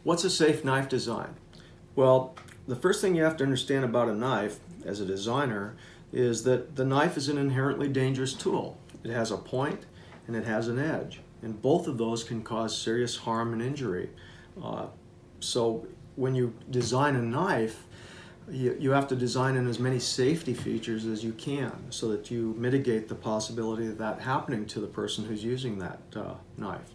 What's a safe knife design? Well, the first thing you have to understand about a knife as a designer is that the knife is an inherently dangerous tool. It has a point and it has an edge, and both of those can cause serious harm and injury. So when you design a knife, you have to design in as many safety features as you can so that you mitigate the possibility of that happening to the person who's using that knife.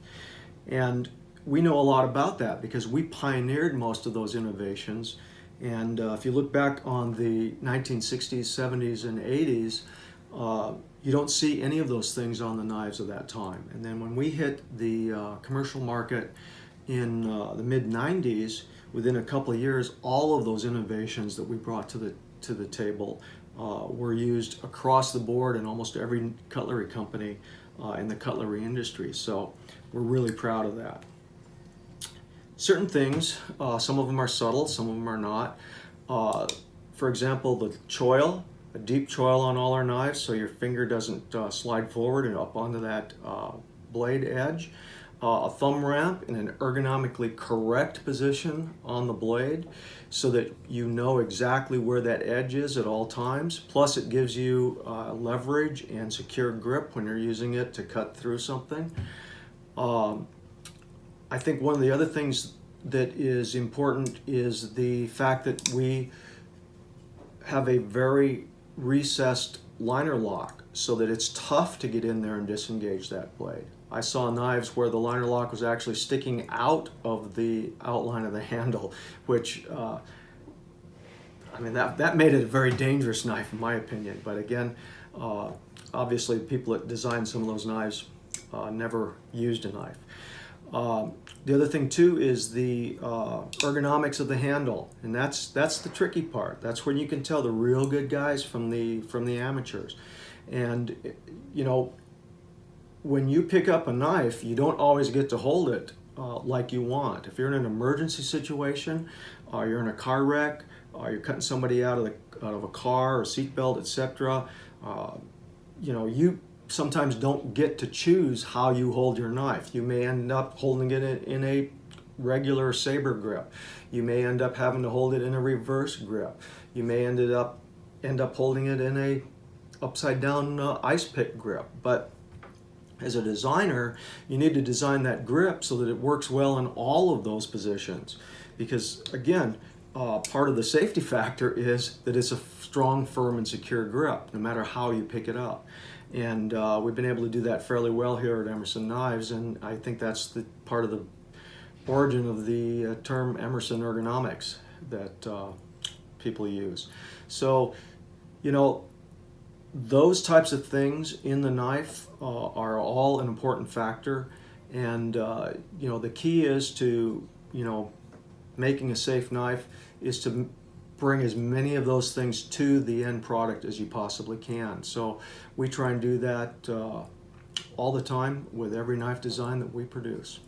And we know a lot about that because we pioneered most of those innovations. And if you look back on the 1960s, 70s, and 80s, you don't see any of those things on the knives of that time. And then when we hit the commercial market in the mid-90s, within a couple of years, all of those innovations that we brought to the table were used across the board in almost every cutlery company in the cutlery industry. So we're really proud of that. Certain things, some of them are subtle, some of them are not. For example, the choil, a deep choil on all our knives so your finger doesn't slide forward and up onto that blade edge. A thumb ramp in an ergonomically correct position on the blade so that you know exactly where that edge is at all times. Plus it gives you leverage and secure grip when you're using it to cut through something. I think one of the other things that is important is the fact that we have a very recessed liner lock so that it's tough to get in there and disengage that blade. I saw knives where the liner lock was actually sticking out of the outline of the handle, which, I mean, that made it a very dangerous knife in my opinion. But again, obviously people that designed some of those knives never used a knife. The other thing too is the ergonomics of the handle, and that's the tricky part. That's when you can tell the real good guys from the amateurs. And you know, when you pick up a knife, you don't always get to hold it like you want. If you're in an emergency situation, you're in a car wreck, you're cutting somebody out of a car or seatbelt, etc. You know, you sometimes don't get to choose how you hold your knife. You may end up holding it in a regular saber grip. You may end up having to hold it in a reverse grip. You may end up holding it in a upside down ice pick grip. But as a designer, you need to design that grip so that it works well in all of those positions. Because again, part of the safety factor is that it's a strong, firm, and secure grip, no matter how you pick it up. And we've been able to do that fairly well here at Emerson Knives, and I think that's the part of the origin of the term Emerson Ergonomics that people use. So, you know, those types of things in the knife are all an important factor, and you know, the key is to, you know, making a safe knife is to bring as many of those things to the end product as you possibly can. So we try and do that all the time with every knife design that we produce.